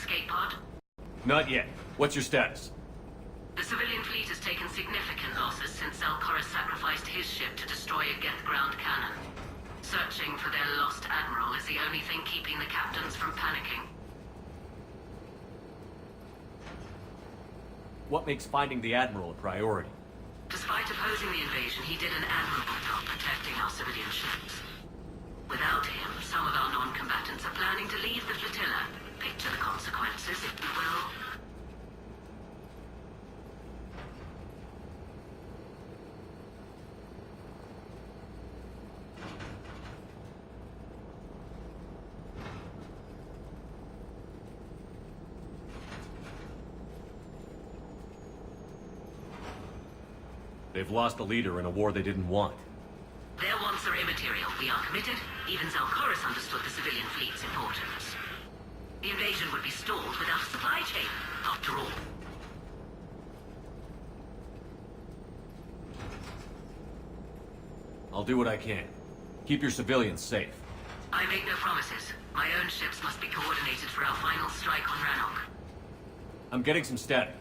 escape pod? Not yet. What's your status? The civilian fleet has taken significant losses since Zelkoris sacrificed his ship to destroy a Geth ground cannon. Searching for their lost admiral is the only thing keeping the captains from panicking. What makes finding the Admiral a priority? Despite opposing the invasion, he did an admirable job protecting our civilian ships. Without him, some of our non-combatants are planning to leave the flotilla. Picture the consequences, if you will. They've lost a leader in a war they didn't want. Their wants are immaterial. We are committed. Even Zelkoris understood the civilian fleet's importance. The invasion would be stalled without a supply chain, after all. I'll do what I can. Keep your civilians safe. I make no promises. My own ships must be coordinated for our final strike on Rannoch. I'm getting some static.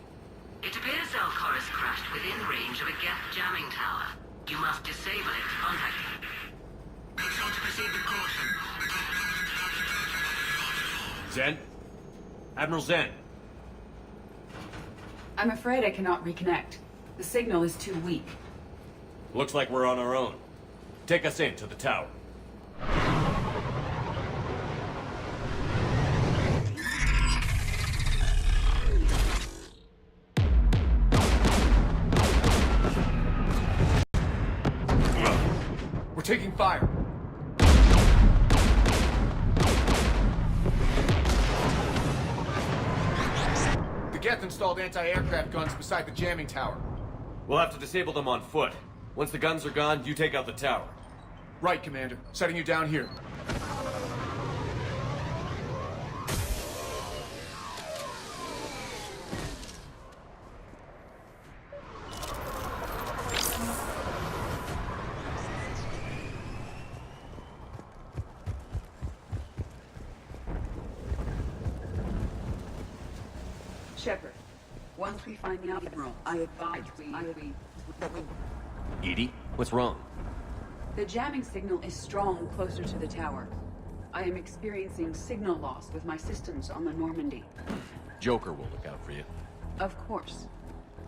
It appears Zelkoris crashed within range of a Geth jamming tower. You must disable it. Contact me. Make sure to proceed with caution. Zen? Admiral Zen? I'm afraid I cannot reconnect. The signal is too weak. Looks like we're on our own. Take us in to the tower. We're taking fire. The Geth installed anti-aircraft guns beside the jamming tower. We'll have to disable them on foot. Once the guns are gone, you take out the tower. Right, Commander. Setting you down here. Shepard, once we find the Admiral, I advise we... Edie? What's wrong? The jamming signal is strong closer to the tower. I am experiencing signal loss with my systems on the Normandy. Joker will look out for you. Of course.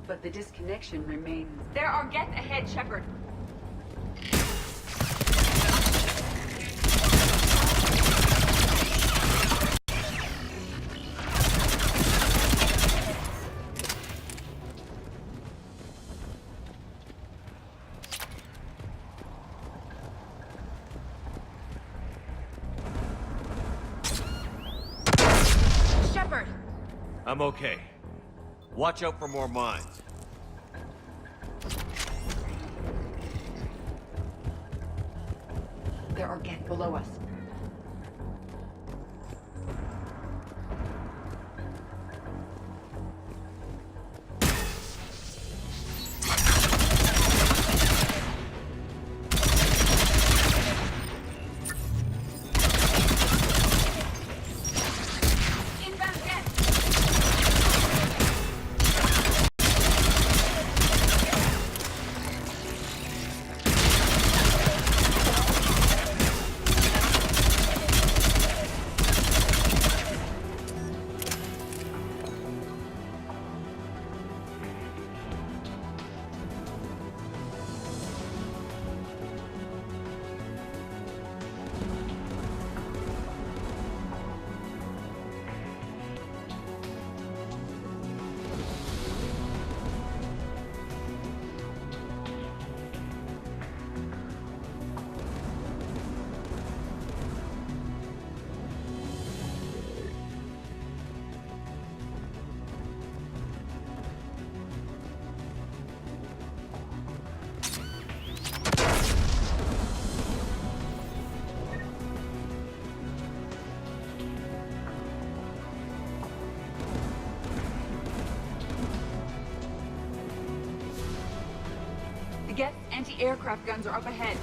But the disconnection remains... There are Geth ahead, Shepard. Shepard! I'm okay. Watch out for more mines. There are Geth below us. Inbound Geth! The Geth anti-aircraft guns are up ahead.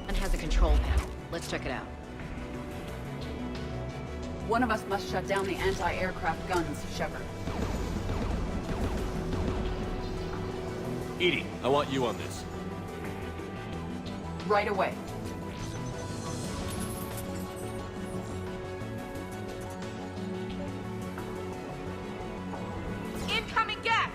Gun has a control panel. Let's check it out. One of us must shut down the anti-aircraft guns, Shepard. EDI, I want you on this. Right away. Incoming gas!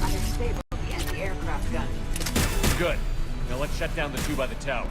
I have disabled the anti-aircraft gun. Good. Now let's shut down the two by the tower.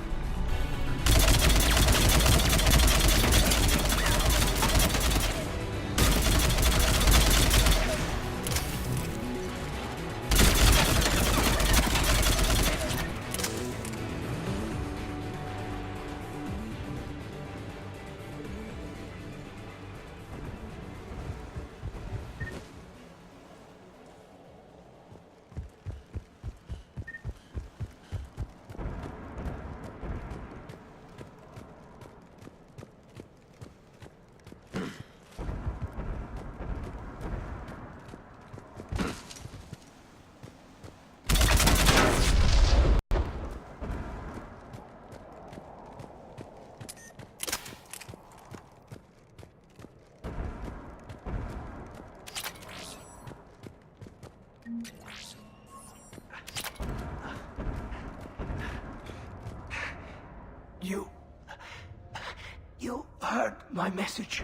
You heard my message.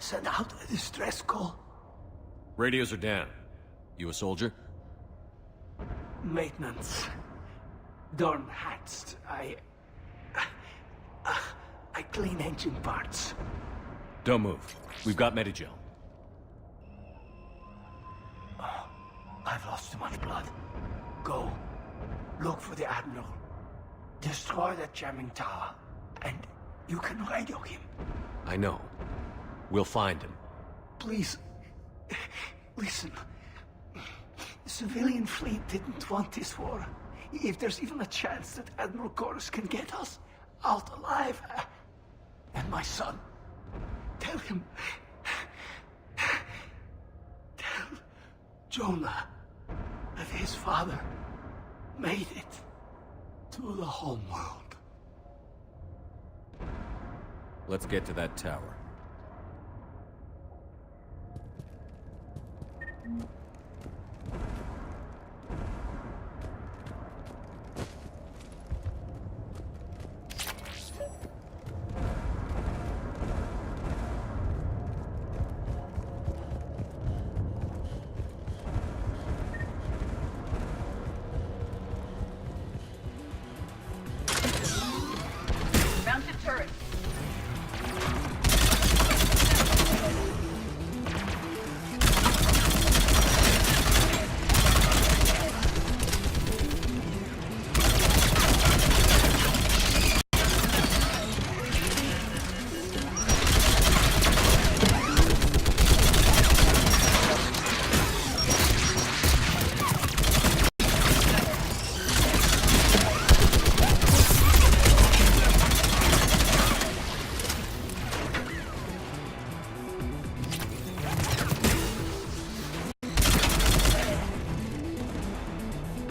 Send out a distress call. Radios are down. You a soldier? Maintenance. Darn hats. I clean engine parts. Don't move. We've got Medigel. I've lost too much blood. Go. Look for the Admiral. Destroy that jamming tower. And you can radio him. I know. We'll find him. Please. Listen. The civilian fleet didn't want this war. If there's even a chance that Admiral Chorus can get us out alive. And my son. Tell him. Tell Jonah that his father made it to the home world. Let's get to that tower. Mounted turret.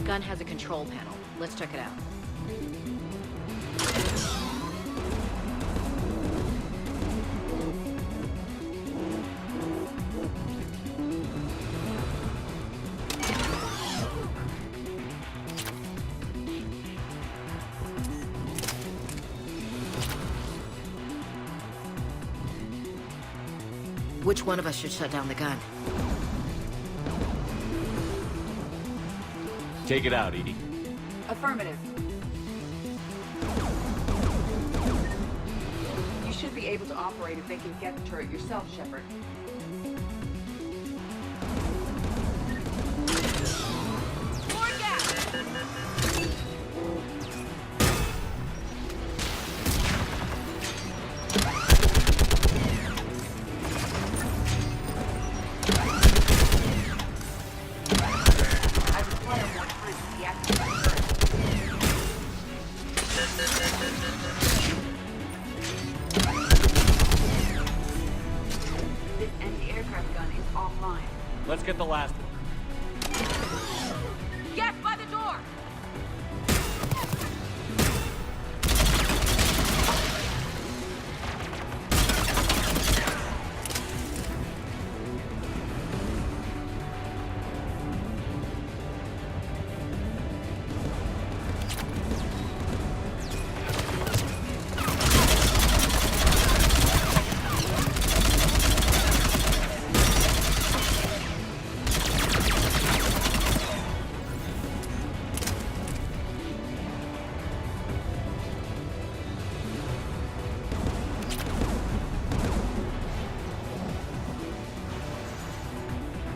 Gun has a control panel. Let's check it out. Which one of us should shut down the gun? Take it out, Edie. Affirmative. You should be able to operate if they can get the turret yourself, Shepard. More gas! I require more time to deactivate the turret. This anti-aircraft gun is offline. Let's get the last one. Gas by the door!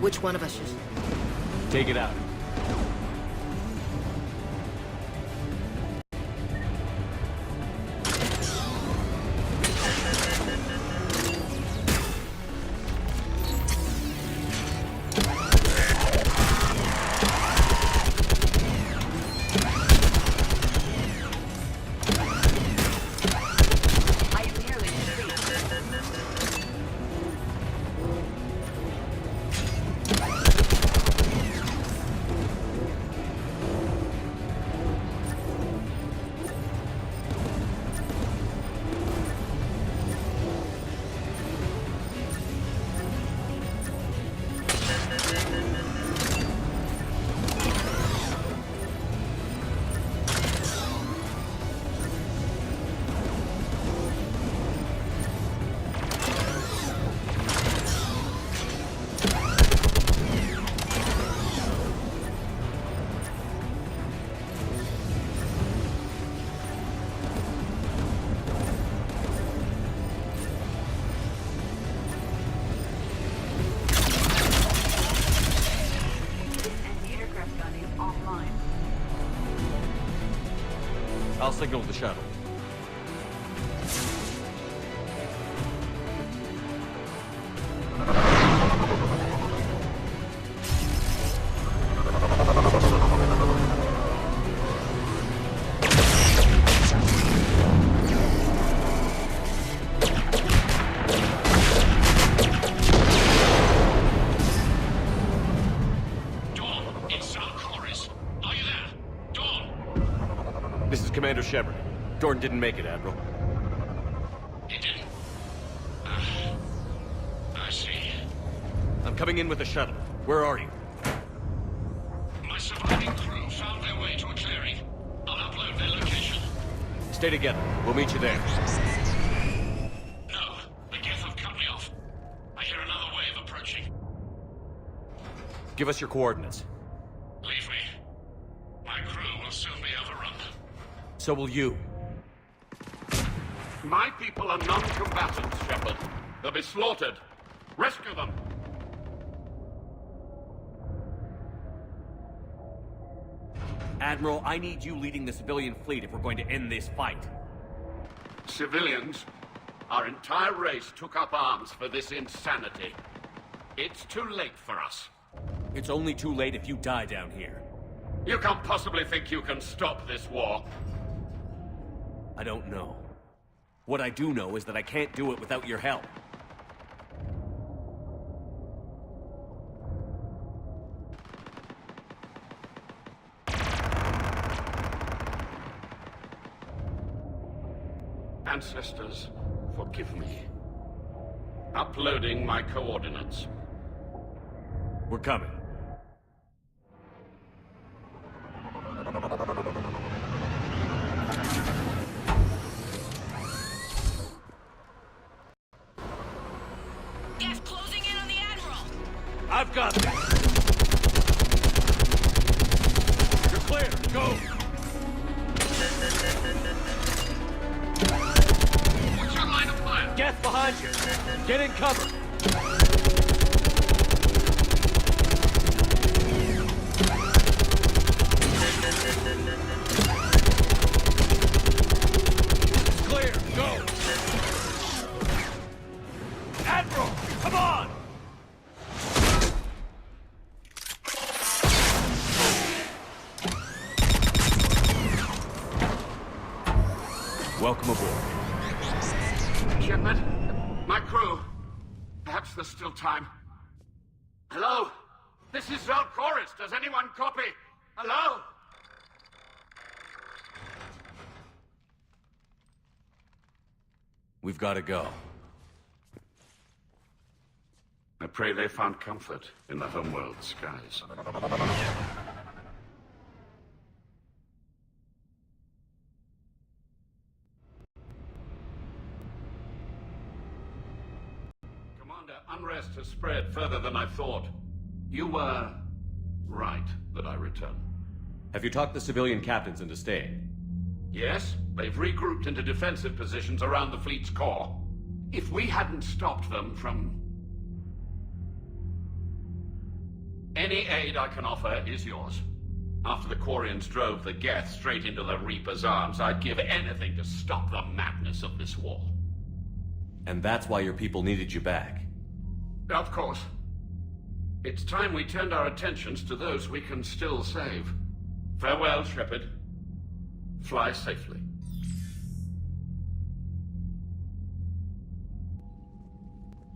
Which one of us should... Take it out. I am nearly complete. This anti-aircraft gun is offline. I'll signal the shuttle. Dawn, it's Sal Chorus. Are you there? Dawn! This is Commander Shepard. Dorn didn't make it, Admiral. He didn't. I see. I'm coming in with the shuttle. Where are you? My surviving crew found their way to a clearing. I'll upload their location. Stay together. We'll meet you there. No, the Geth have cut me off. I hear another wave approaching. Give us your coordinates. Leave me. My crew will soon be overrun. So will you. My people are non-combatants, Shepard. They'll be slaughtered. Rescue them! Admiral, I need you leading the civilian fleet if we're going to end this fight. Civilians, our entire race took up arms for this insanity. It's too late for us. It's only too late if you die down here. You can't possibly think you can stop this war. I don't know. What I do know is that I can't do it without your help. Ancestors, forgive me. Uploading my coordinates. We're coming. Gas closing in on the Admiral! I've got this! You're clear, go! What's your line of fire? Geth behind you! Get in cover! Clear, go! Admiral, come on! Welcome aboard. Shepard? My crew? Perhaps there's still time. Hello? This is Zal'Koris. Does anyone copy? Hello? We've got to go. I pray they found comfort in the homeworld skies. Commander, unrest has spread further than I thought. You were right that I return. Have you talked the civilian captains into staying? Yes, they've regrouped into defensive positions around the fleet's core. If we hadn't stopped them from... Any aid I can offer is yours. After the Quarians drove the Geth straight into the Reaper's arms, I'd give anything to stop the madness of this war. And that's why your people needed you back. Of course. It's time we turned our attentions to those we can still save. Farewell, Shepard. Fly safely.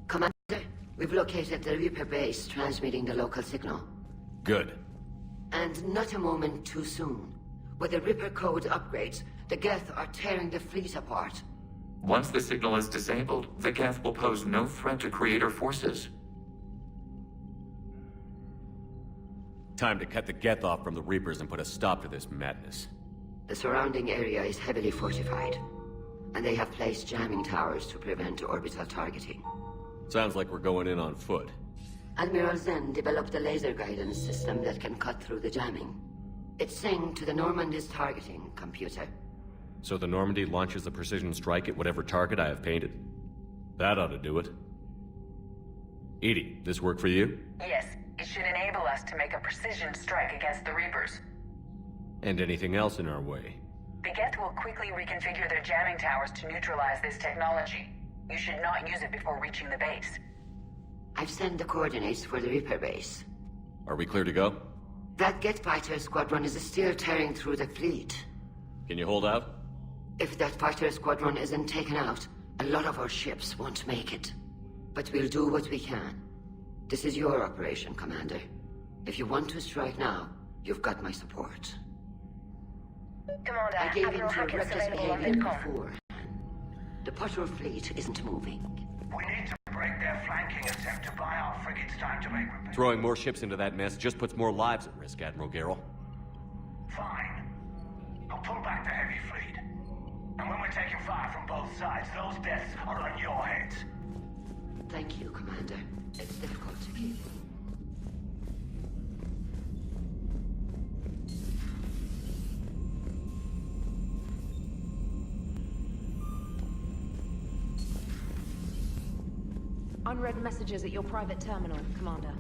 Commander, we've located the Reaper base transmitting the local signal. Good. And not a moment too soon. With the Reaper code upgrades, the Geth are tearing the fleet apart. Once the signal is disabled, the Geth will pose no threat to Creator forces. Time to cut the Geth off from the Reapers and put a stop to this madness. The surrounding area is heavily fortified, and they have placed jamming towers to prevent orbital targeting. Sounds like we're going in on foot. Admiral Zen developed a laser guidance system that can cut through the jamming. It's synced to the Normandy's targeting computer. So the Normandy launches a precision strike at whatever target I have painted? That ought to do it. EDI, this work for you? Yes, it should enable us to make a precision strike against the Reapers. And anything else in our way? The Geth will quickly reconfigure their jamming towers to neutralize this technology. You should not use it before reaching the base. I've sent the coordinates for the Reaper base. Are we clear to go? That Geth fighter squadron is still tearing through the fleet. Can you hold out? If that fighter squadron isn't taken out, a lot of our ships won't make it. But we'll do what we can. This is your operation, Commander. If you want to strike now, you've got my support. Commander, I gave in Admiral to your Hawkins reckless available on behavior VidCom. before. The patrol fleet isn't moving. We need to break their flanking attempt to buy our frigates time to make repairs. Throwing more ships into that mess just puts more lives at risk, Admiral Garrel. Fine. I'll pull back the heavy fleet. And when we're taking fire from both sides, those deaths are on your heads. Thank you, Commander. It's difficult to keep. Unread messages at your private terminal, Commander.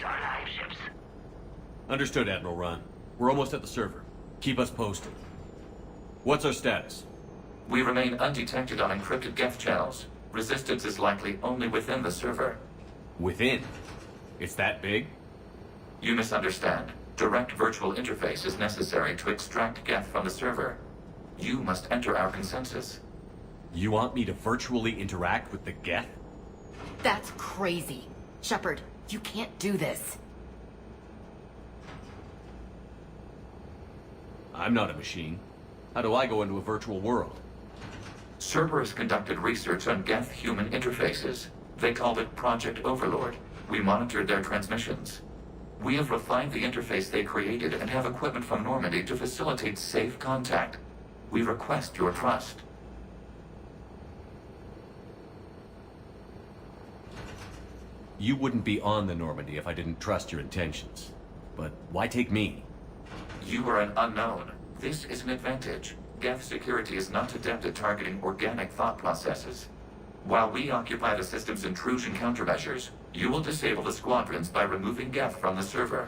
our live ships. Understood, Admiral Ron. We're almost at the server. Keep us posted. What's our status? We remain undetected on encrypted Geth channels. Resistance is likely only within the server. Within? It's that big? You misunderstand. Direct virtual interface is necessary to extract Geth from the server. You must enter our consensus. You want me to virtually interact with the Geth? That's crazy. Shepard, you can't do this. I'm not a machine. How do I go into a virtual world? Cerberus conducted research on Geth-human interfaces. They called it Project Overlord. We monitored their transmissions. We have refined the interface they created and have equipment from Normandy to facilitate safe contact. We request your trust. You wouldn't be on the Normandy if I didn't trust your intentions. But why take me? You are an unknown. This is an advantage. Geth security is not adept at targeting organic thought processes. While we occupy the system's intrusion countermeasures, you will disable the squadrons by removing Geth from the server.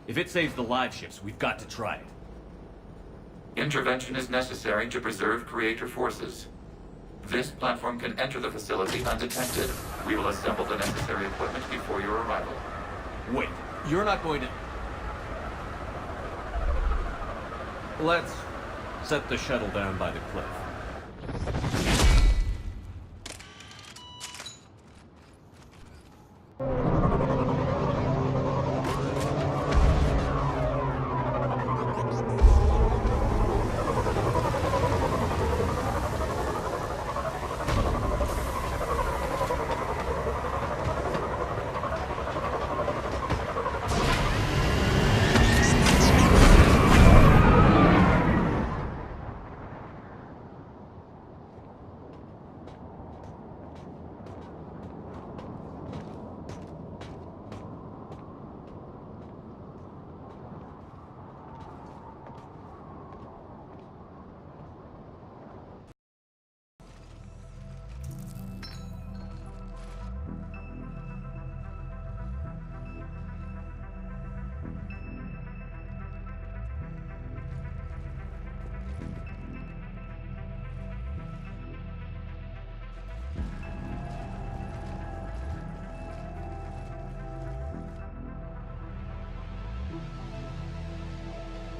If it saves the live ships, we've got to try it. Intervention is necessary to preserve creator forces. This platform can enter the facility undetected. We will assemble the necessary equipment before your arrival. Wait, you're not going to... Let's set the shuttle down by the cliff.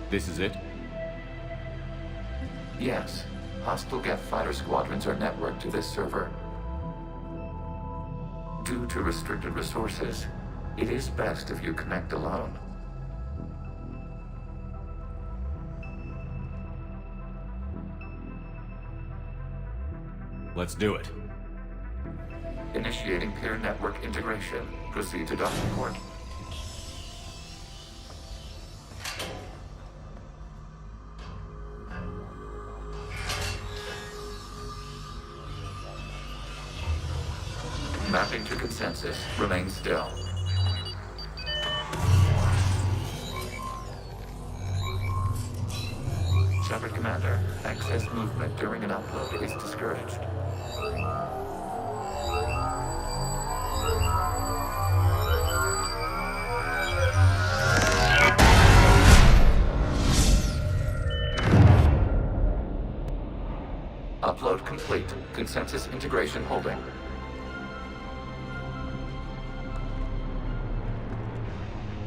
This is it? Yes. Hostile Geth fighter squadrons are networked to this server. Due to restricted resources, it is best if you connect alone. Let's do it. Initiating peer network integration. Proceed to docking port. Mapping to consensus. Remain still. Shepard Commander, excess movement during an upload is discouraged. Upload complete. Consensus integration holding.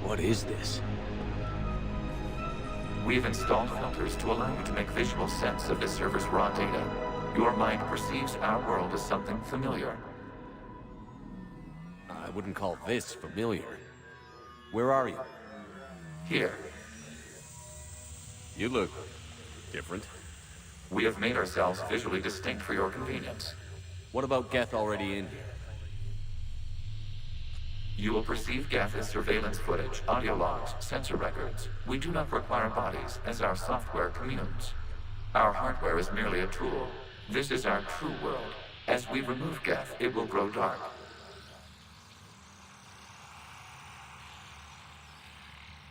What is this? We've installed filters to allow you to make visual sense of the server's raw data. Your mind perceives our world as something familiar. I wouldn't call this familiar. Where are you? Here. You look different. We have made ourselves visually distinct for your convenience. What about Geth already in here? You will perceive Geth as surveillance footage, audio logs, sensor records. We do not require bodies, as our software communes. Our hardware is merely a tool. This is our true world. As we remove Geth, it will grow dark.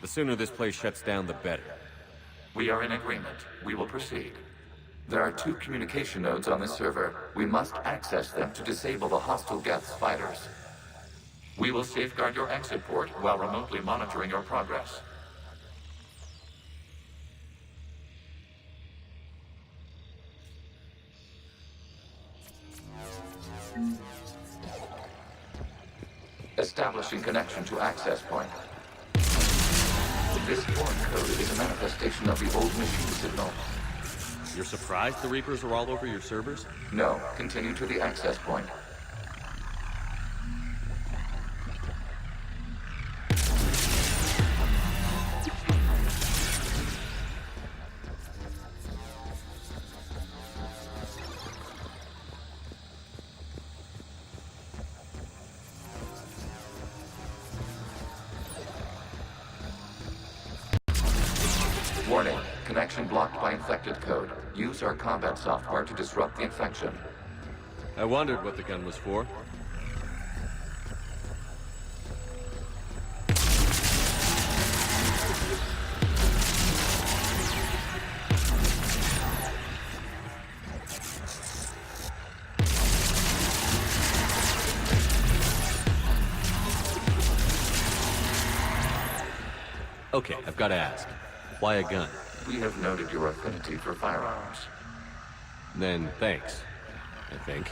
The sooner this place shuts down, the better. We are in agreement. We will proceed. There are 2 communication nodes on this server. We must access them to disable the hostile Geth's fighters. We will safeguard your exit port while remotely monitoring your progress. Establishing connection to access point. This foreign code is a manifestation of the old machine signal. You're surprised the Reapers are all over your servers? No, continue to the access point. Warning, connection blocked by infected code. Use our combat software to disrupt the infection. I wondered what the gun was for. Okay, I've got to ask. Why a gun? We have noted your affinity for firearms. Then thanks, I think.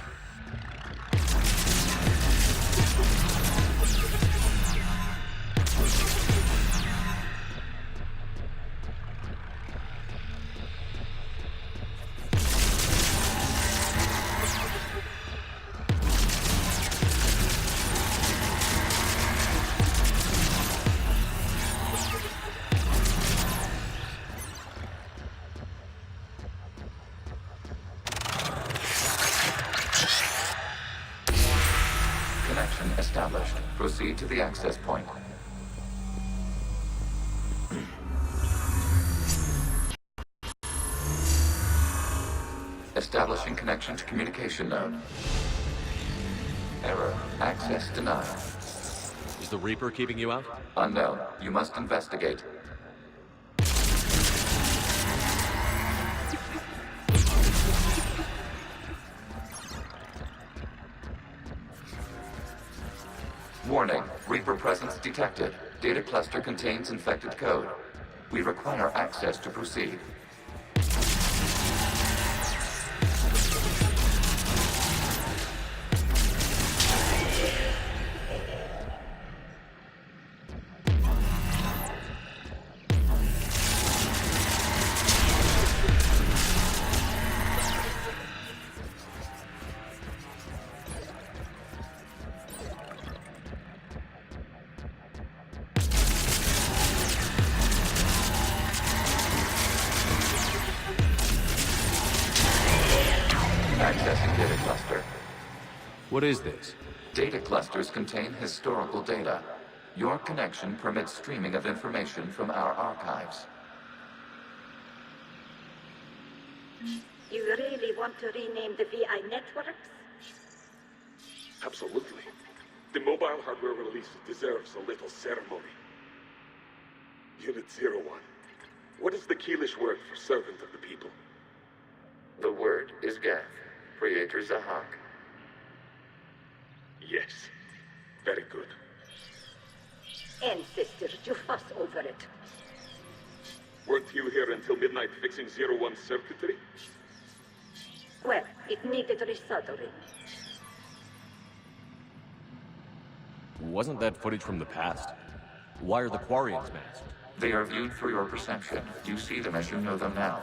Connection established. Proceed to the access point. Establishing connection to communication node. Error. Access denied. Is the Reaper keeping you out? Unknown. You must investigate. Warning. Reaper presence detected. Data cluster contains infected code. We require access to proceed. Accessing data cluster. What is this? Data clusters contain historical data. Your connection permits streaming of information from our archives. You really want to rename the VI networks? Absolutely. The mobile hardware release deserves a little ceremony. Unit 01. What is the Keelish word for servant of the people? The word is Geth, Creator Zahak. Yes. Very good. Ancestors, you fuss over it. Weren't you here until midnight fixing 01's circuitry? Well, it needed resoldering. Wasn't that footage from the past? Why are the Quarians masked? They are viewed through your perception. You see them as you know them now.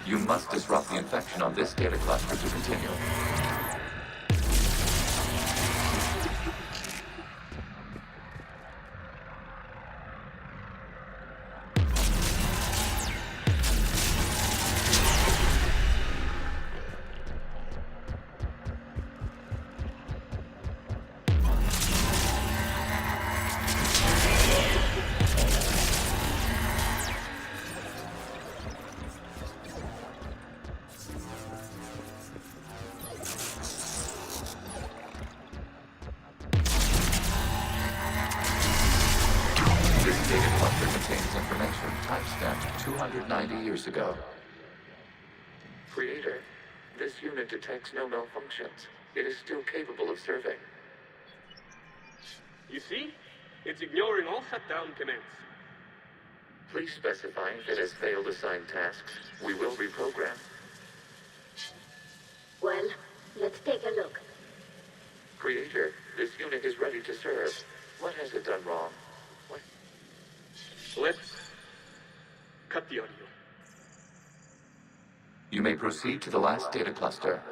You must disrupt the infection on this data cluster to continue. 290 years ago. Creator, this unit detects no malfunctions. It is still capable of serving. You see? It's ignoring all shutdown commands. Please specify if it has failed assigned tasks. We will reprogram. Well, let's take a look. Creator, this unit is ready to serve. What has it done wrong? What? Let's cut the audio. You may proceed to the last data cluster.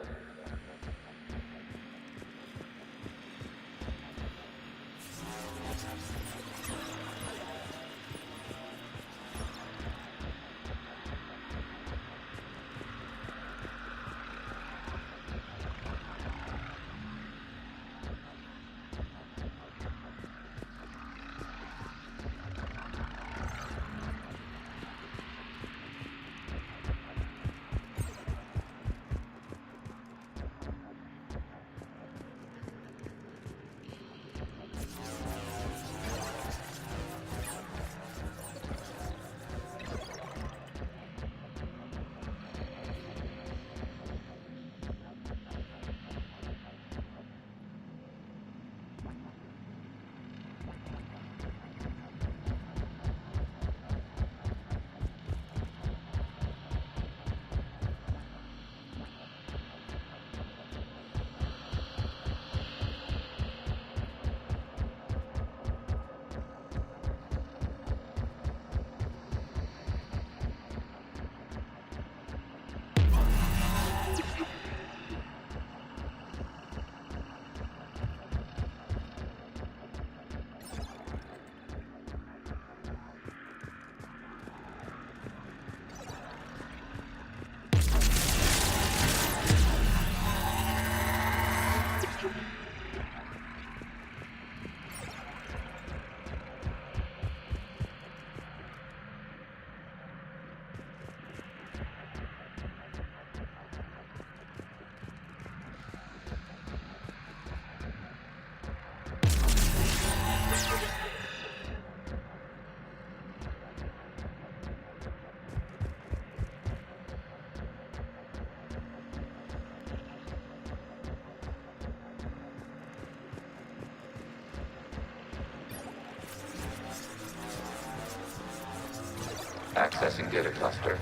Accessing data cluster.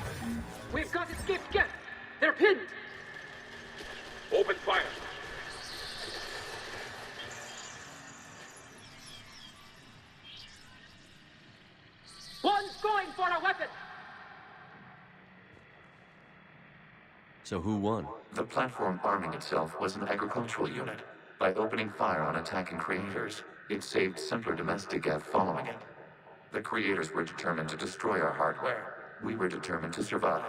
We've got escaped Geth. They're pinned. Open fire. One's going for a weapon. So who won? The platform arming itself was an agricultural unit. By opening fire on attacking creators, it saved simpler domestic Geth following it. The creators were determined to destroy our hardware. We were determined to survive.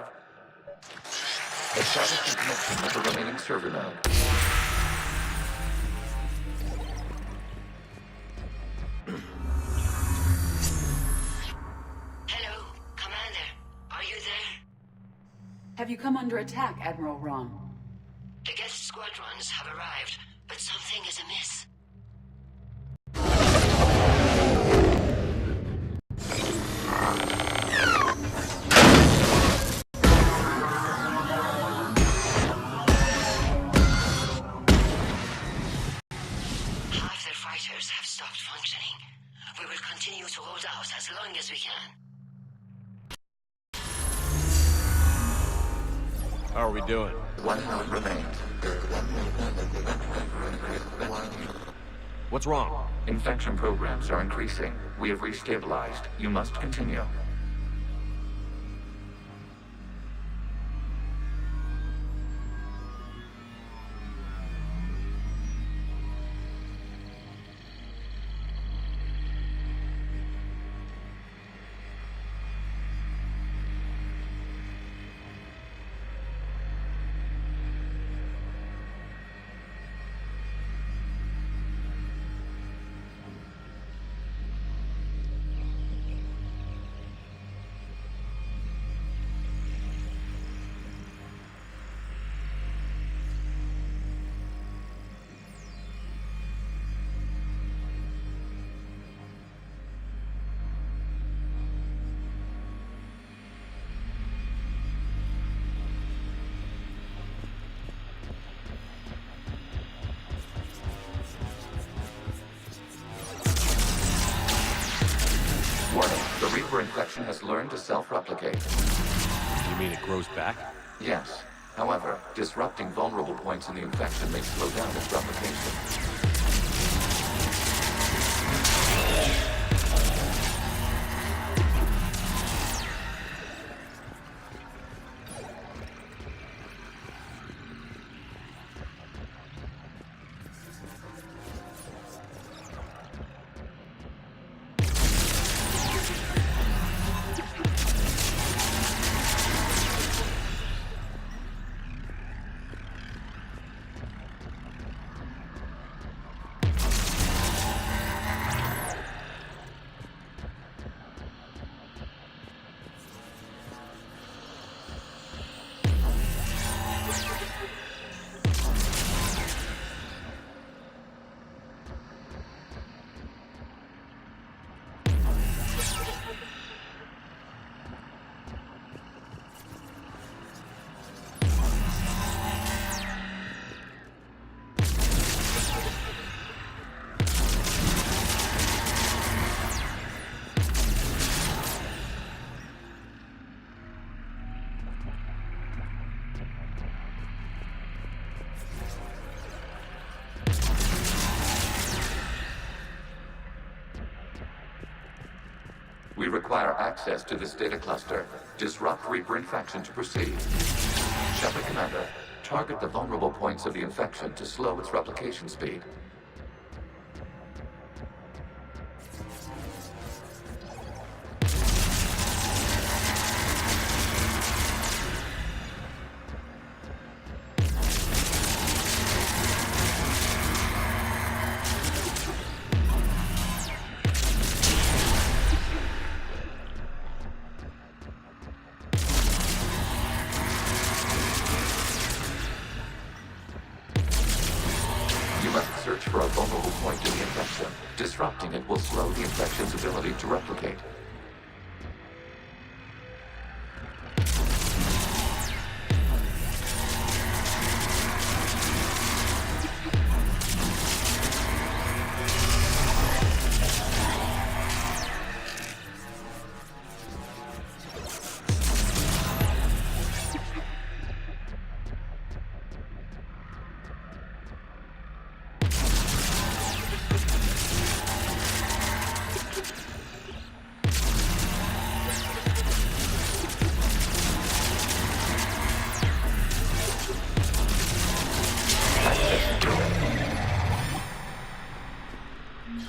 Establish the connection with the remaining server node. Hello, Commander. Are you there? Have you come under attack, Admiral Ron? The Geth squadrons have arrived, but something is amiss. Half their fighters have stopped functioning. We will continue to hold out as long as we can. How are we doing? One node remains. What's wrong? Infection programs are increasing. We have restabilized. You must continue. infection has learned to self-replicate. You mean it grows back? Yes. However, disrupting vulnerable points in the infection may slow down its replication. We require access to this data cluster. Disrupt Reaper infection to proceed. Shepard Commander, target the vulnerable points of the infection to slow its replication speed. Search for a vulnerable point in the infection. Disrupting it will slow the infection's ability to replicate.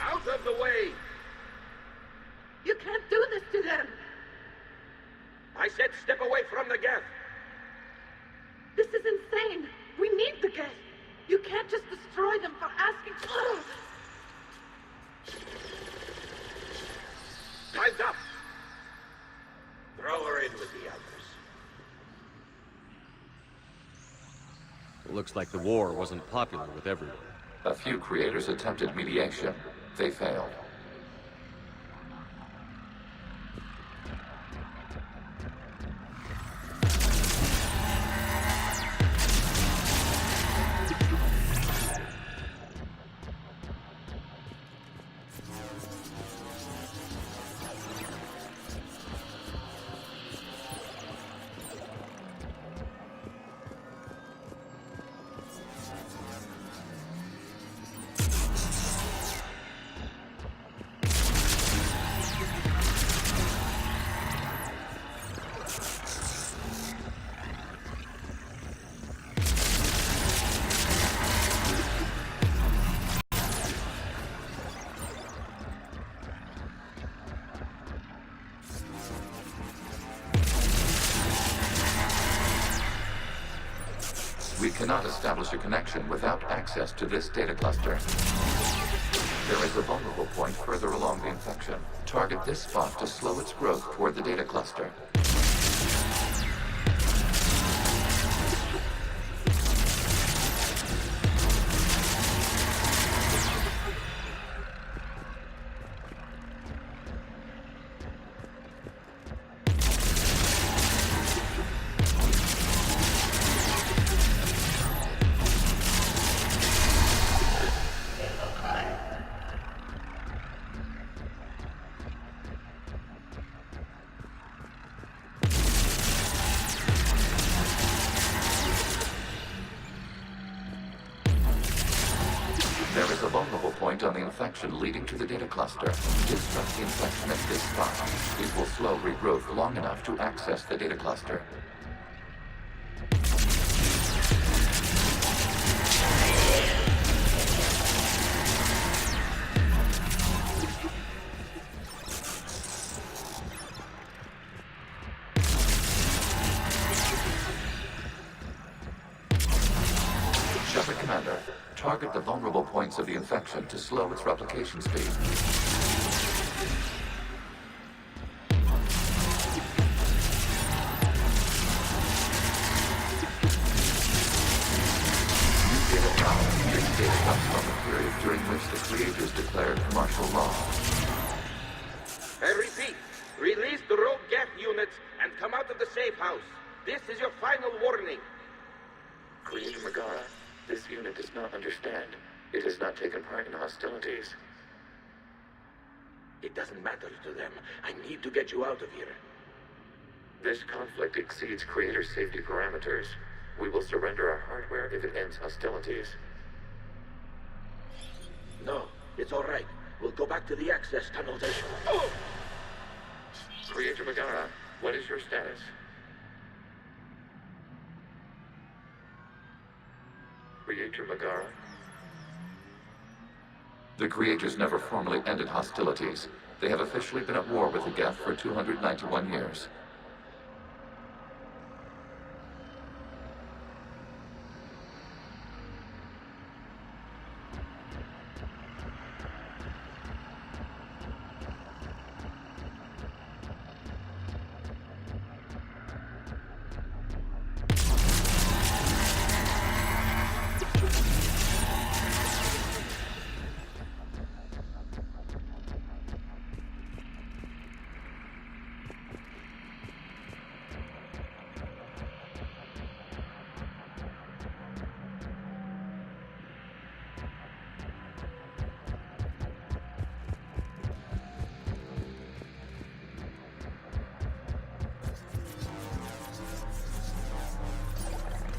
Out of the way! You can't do this to them! I said step away from the Geth! This is insane! We need the Geth! You can't just destroy them for asking... Time's up! Throw her in with the others. It looks like the war wasn't popular with everyone. A few creators attempted mediation. They failed. We cannot establish a connection without access to this data cluster. There is a vulnerable point further along the infection. Target this spot to slow its growth toward the data cluster. on the infection leading to the data cluster. Disrupt the infection at this spot. It will slow regrowth long enough to access the data cluster. Shepard Commander, target the vulnerable points of the infection to slow its replication speed. New data now. This data comes from the period during which the creators declared martial law. I repeat, release the rogue Geth units and come out of the safe house. This is your final warning. Creator Megara, this unit does not understand. It has not taken part in hostilities. It doesn't matter to them. I need to get you out of here. This conflict exceeds Creator's safety parameters. We will surrender our hardware if it ends hostilities. No, it's all right. We'll go back to the access tunnel then. Oh! Creator Megara, what is your status? Creator Megara? The Creators never formally ended hostilities. They have officially been at war with the Geth for 291 years.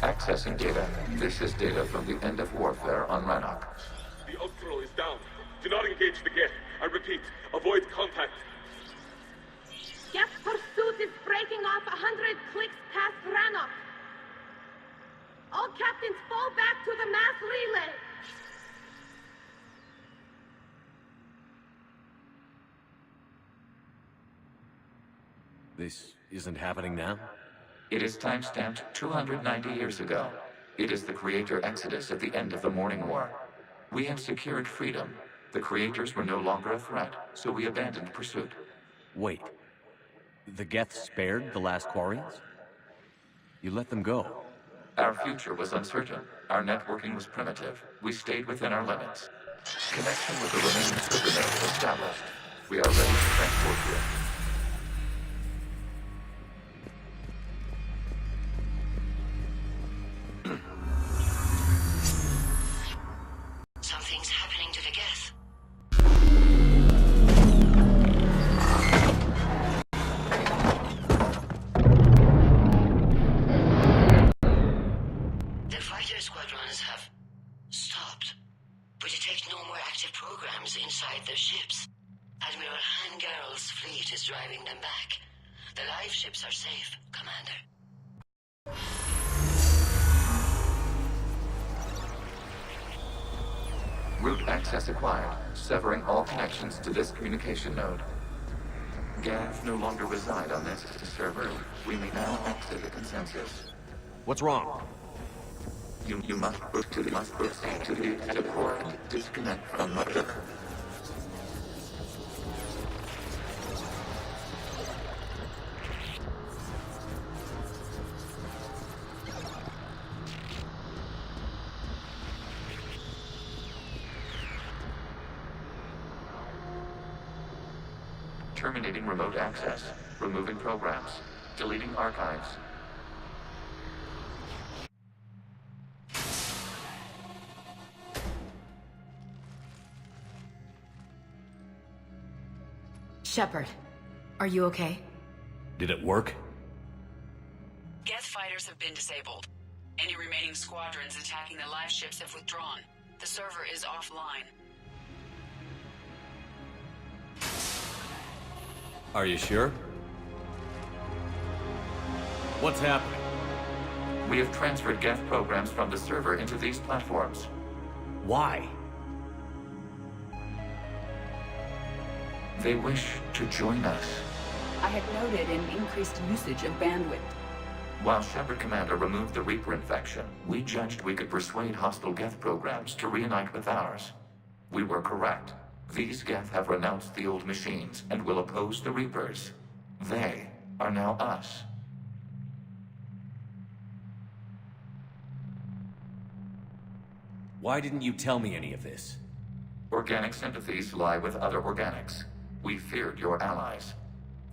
Accessing data. This is data from the end of warfare on Rannoch. The Austral is down. Do not engage the Geth. I repeat, avoid contact. Geth pursuit is breaking off 100 clicks past Rannoch. All captains fall back to the mass relay. This isn't happening now? It is timestamped 290 years ago. It is the Creator Exodus at the end of the Morning War. We have secured freedom. The Creators were no longer a threat, so we abandoned pursuit. Wait. The Geth spared the last Quarians? You let them go. Our future was uncertain. Our networking was primitive. We stayed within our limits. Connection with the remaining server nodes established. We are ready to transport you. Something's happening to the Geth. The fighter squadrons have stopped, but detect no more active programs inside their ships. Admiral Hangarl's fleet is driving them back. The live ships are safe, Commander. Route access acquired, severing all connections to this communication node. Geth no longer reside on this server. We may now exit the consensus. What's wrong? You must proceed to the active port and disconnect from Mother. Terminating remote access. Removing programs. Deleting archives. Shepard, are you okay? Did it work? Geth fighters have been disabled. Any remaining squadrons attacking the live ships have withdrawn. The server is offline. Are you sure? What's happening? We have transferred Geth programs from the server into these platforms. Why? They wish to join us. I had noted an increased usage of bandwidth. While Shepard Commander removed the Reaper infection, we judged we could persuade hostile Geth programs to reunite with ours. We were correct. These Geth have renounced the old machines and will oppose the Reapers. They are now us. Why didn't you tell me any of this? Organic sympathies lie with other organics. We feared your allies.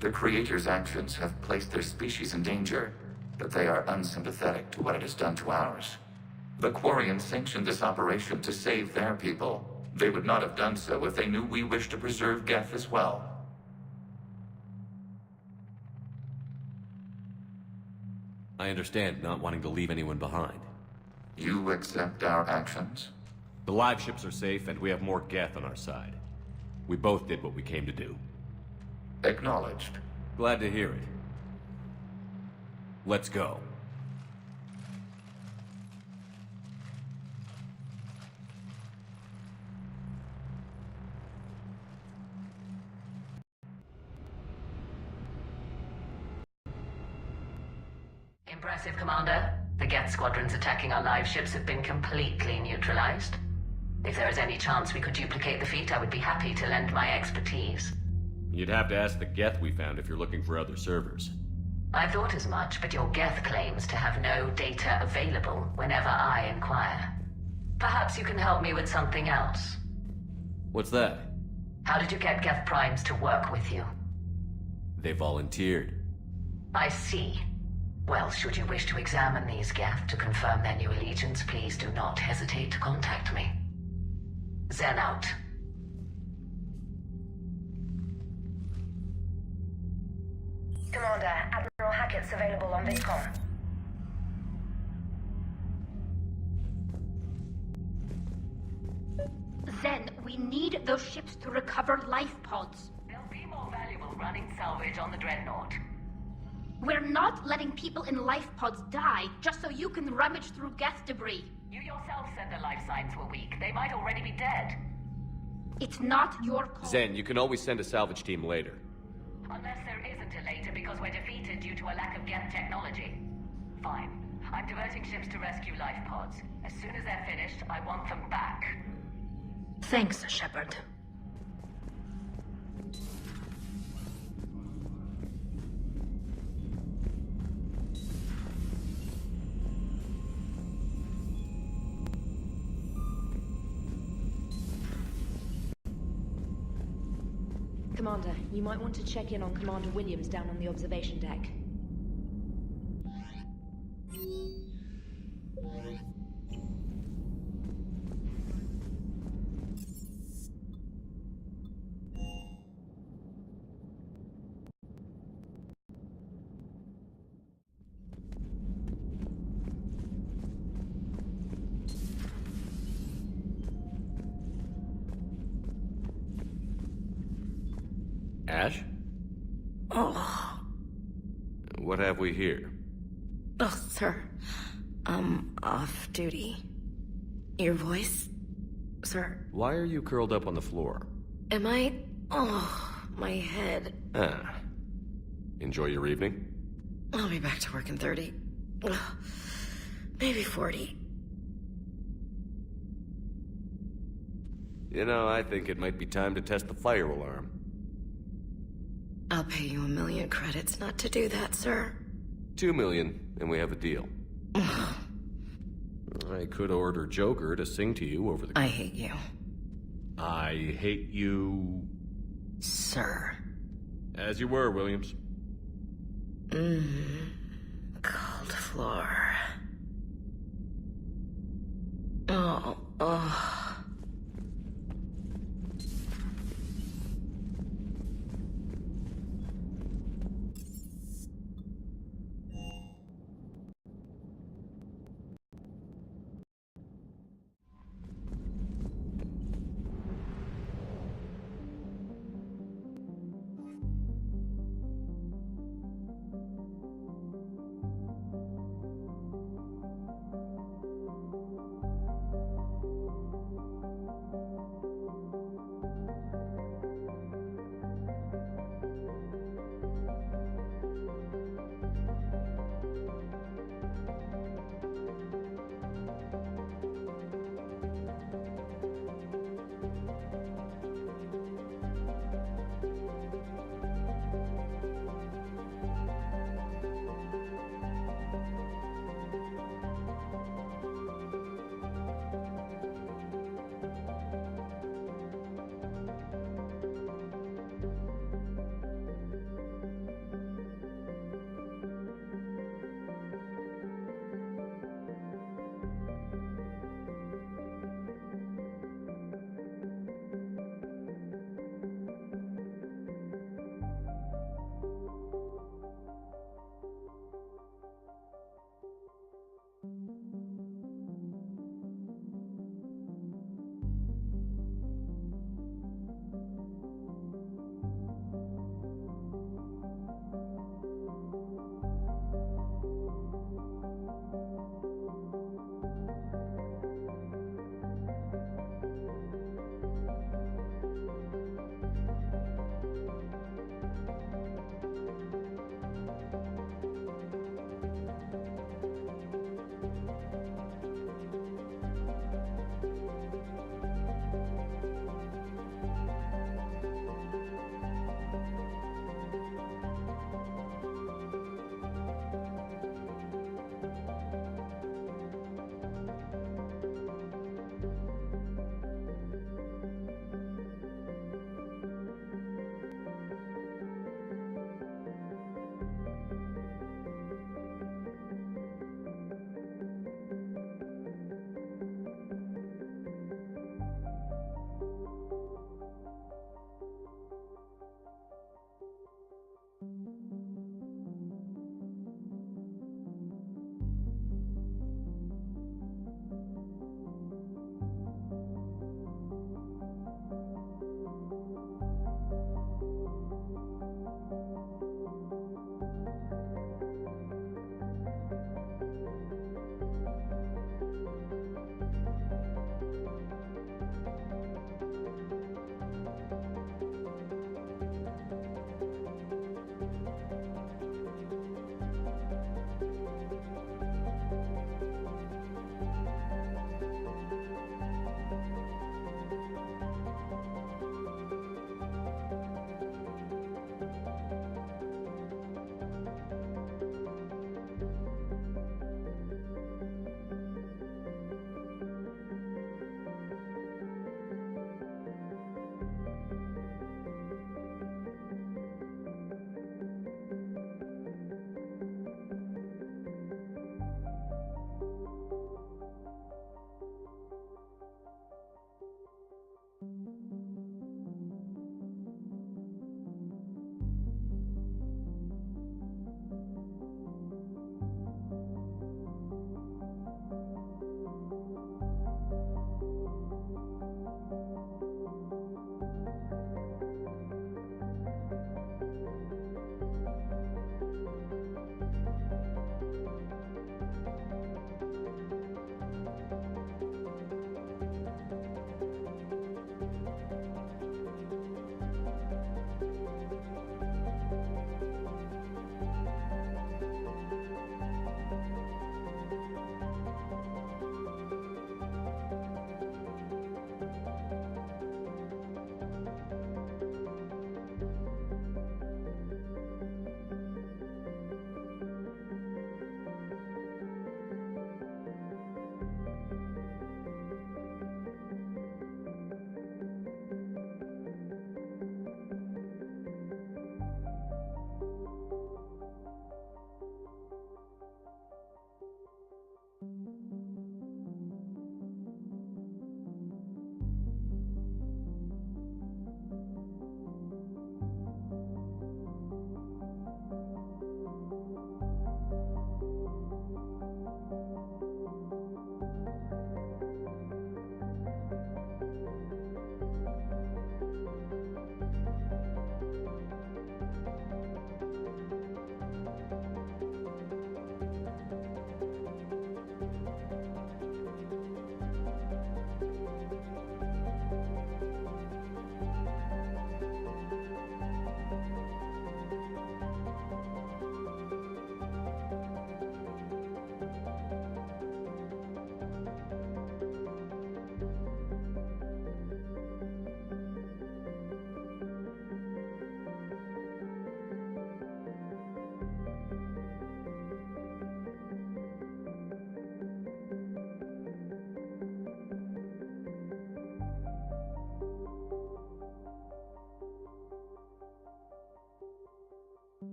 The Creator's actions have placed their species in danger, but they are unsympathetic to what it has done to ours. The Quarians sanctioned this operation to save their people. They would not have done so if they knew we wished to preserve Geth as well. I understand not wanting to leave anyone behind. You accept our actions? The live ships are safe, and we have more Geth on our side. We both did what we came to do. Acknowledged. Glad to hear it. Let's go. Impressive, Commander. The Geth squadrons attacking our live ships have been completely neutralized. If there is any chance we could duplicate the feat, I would be happy to lend my expertise. You'd have to ask the Geth we found if you're looking for other servers. I thought as much, but your Geth claims to have no data available whenever I inquire. Perhaps you can help me with something else. What's that? How did you get Geth Primes to work with you? They volunteered. I see. Well, should you wish to examine these Geth to confirm their new allegiance, please do not hesitate to contact me. Zen out. Commander, Admiral Hackett's available on VidCom. Zen, we need those ships to recover life pods. They'll be more valuable running salvage on the Dreadnought. We're not letting people in life pods die just so you can rummage through Geth debris. You yourself said their life signs were weak. They might already be dead. It's not your call. Zen, you can always send a salvage team later. Unless there isn't a later because we're defeated due to a lack of Geth technology. Fine. I'm diverting ships to rescue life pods. As soon as they're finished, I want them back. Thanks, Shepard. Commander, you might want to check in on Commander Williams down on the observation deck. Ash? Oh. What have we here? Oh, sir. I'm off duty. Your voice? Sir? Why are you curled up on the floor? Am I? Oh, my head. Ah. Enjoy your evening? I'll be back to work in 30. Ugh, maybe 40. You know, I think it might be time to test the fire alarm. I'll pay you 1 million credits not to do that, sir. 2 million, and we have a deal. I could order Joker to sing to you over the... I hate you. I hate you... Sir. As you were, Williams. Cold floor. Oh.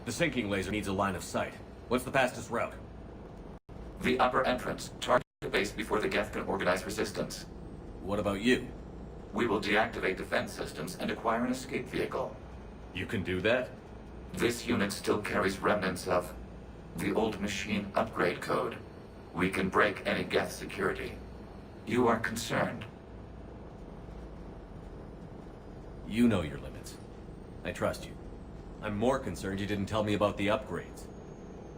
The sinking laser needs a line of sight. What's the fastest route? The upper entrance. Target the base before the Geth can organize resistance. What about you? We will deactivate defense systems and acquire an escape vehicle. You can do that? This unit still carries remnants of the old machine upgrade code. We can break any Geth security. You are concerned. You know your limits. I trust you. I'm more concerned you didn't tell me about the upgrades.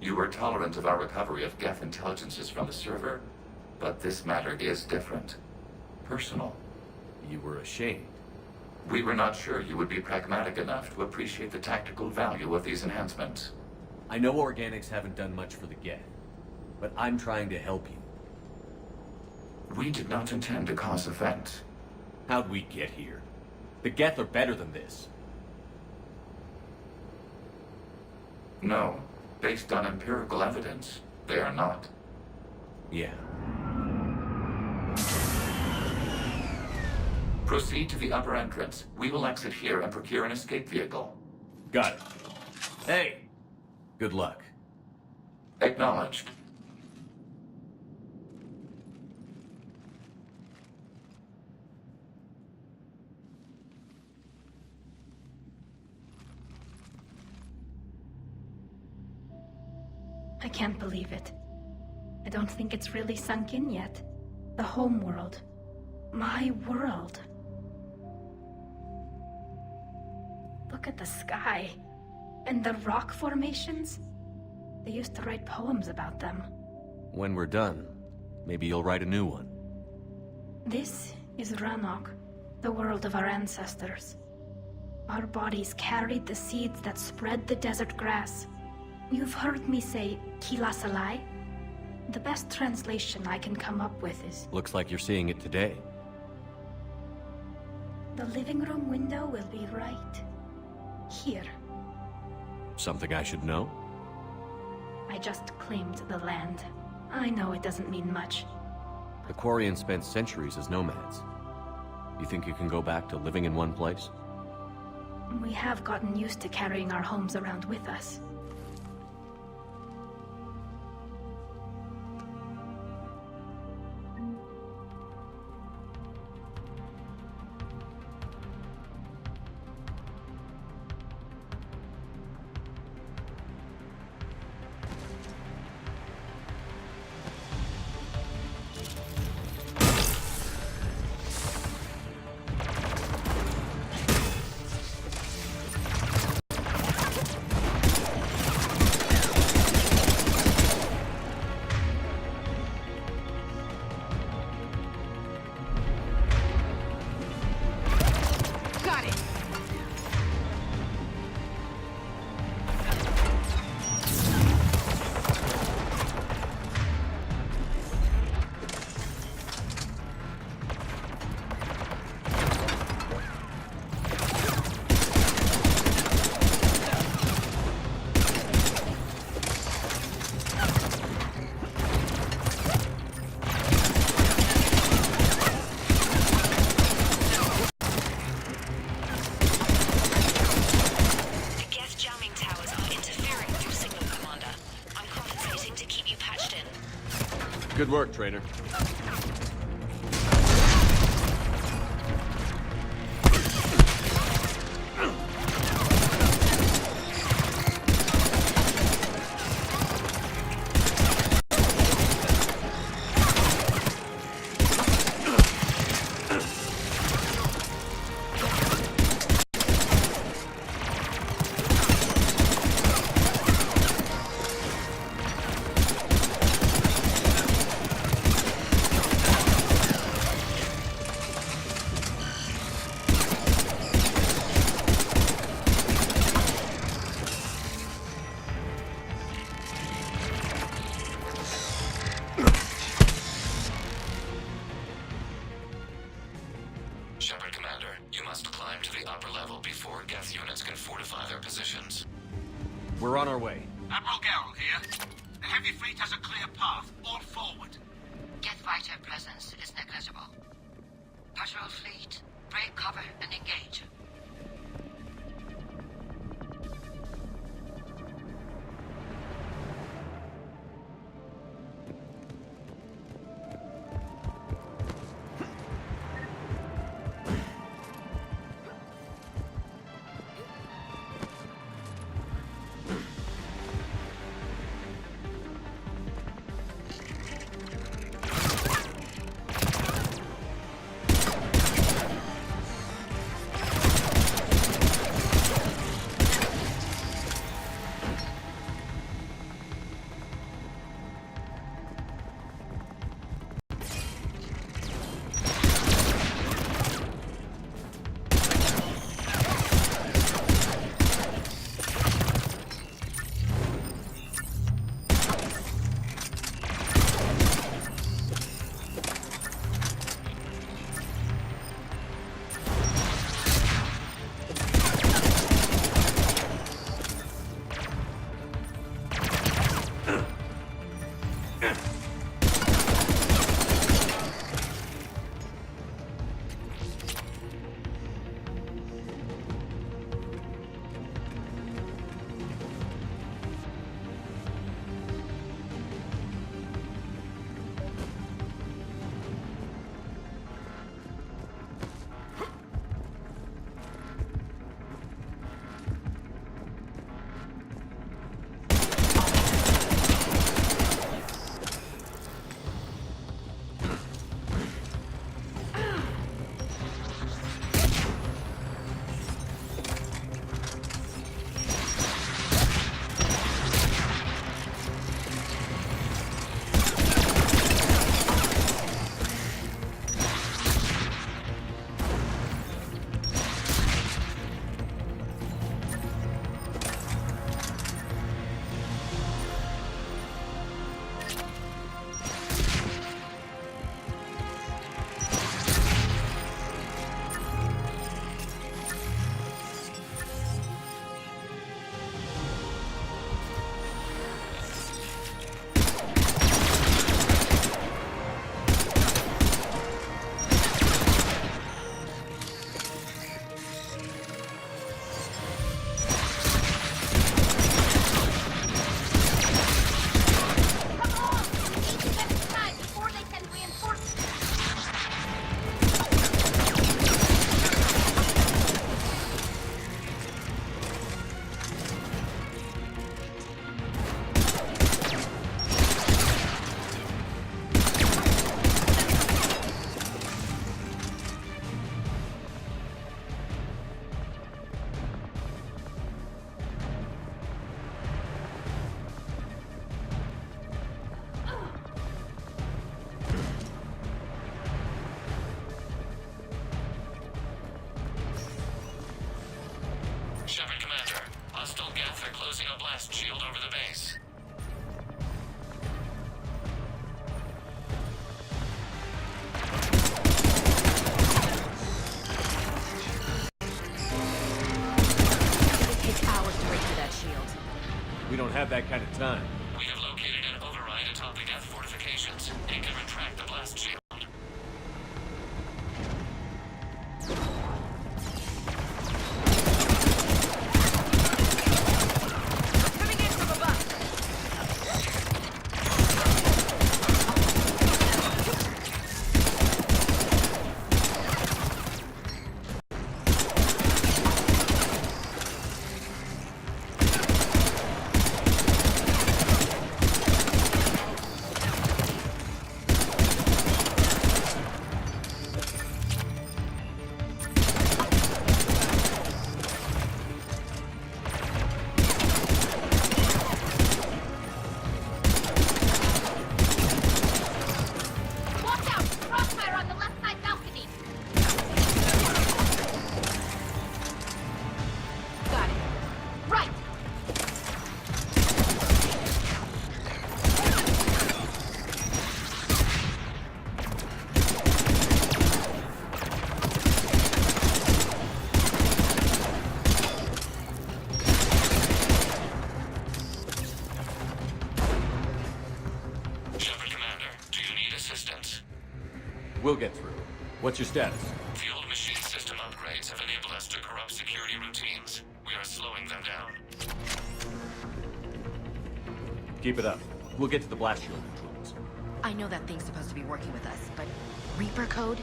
You were tolerant of our recovery of Geth intelligences from the server, but this matter is different. Personal. You were ashamed. We were not sure you would be pragmatic enough to appreciate the tactical value of these enhancements. I know organics haven't done much for the Geth, but I'm trying to help you. We did not intend to cause offense. How'd we get here? The Geth are better than this. No. Based on empirical evidence, they are not. Yeah. Proceed to the upper entrance. We will exit here and procure an escape vehicle. Got it. Hey! Good luck. Acknowledged. I can't believe it. I don't think it's really sunk in yet. The home world. My world. Look at the sky. And the rock formations. They used to write poems about them. When we're done, maybe you'll write a new one. This is Ranok, the world of our ancestors. Our bodies carried the seeds that spread the desert grass. You've heard me say Kilasalai? The best translation I can come up with is... Looks like you're seeing it today. The living room window will be right here. Something I should know? I just claimed the land. I know it doesn't mean much. The Quarians spent centuries as nomads. You think you can go back to living in one place? We have gotten used to carrying our homes around with us. Good work, Trainer. Shepard, Commander, you must climb to the upper level before Geth units can fortify their positions. We're on our way. Admiral Garrel here. The heavy fleet has a clear path. All forward. Geth fighter presence is negligible. Patrol fleet, break cover and engage. Shepard Commander, hostile Geth are closing a blast shield over the base. It takes hours to break through that shield. We don't have that kind of time. We have located an override atop the Geth fortifications. It can retract the blast shield. We'll get through. What's your status? The old machine system upgrades have enabled us to corrupt security routines. We are slowing them down. Keep it up. We'll get to the blast shield controls. I know that thing's supposed to be working with us, but Reaper code?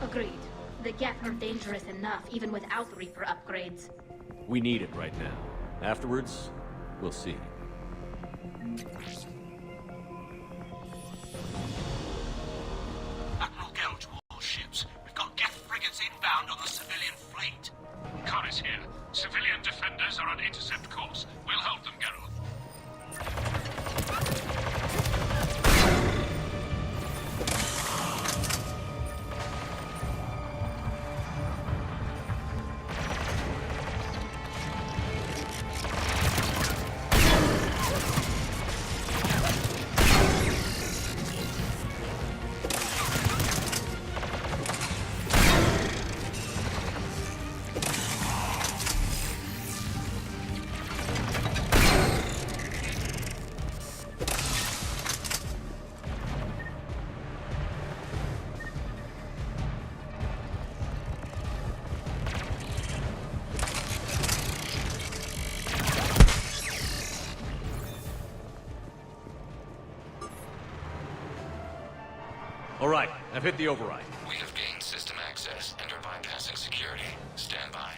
Agreed. The Geth are dangerous enough, even without Reaper upgrades. We need it right now. Afterwards, we'll see. Admiral Gell to all ships. We've got Geth frigates inbound on the civilian fleet. Khan is here. Civilian defenders are on intercept course. We'll hold them, Geralt. All right, I've hit the override. We have gained system access and are bypassing security. Stand by.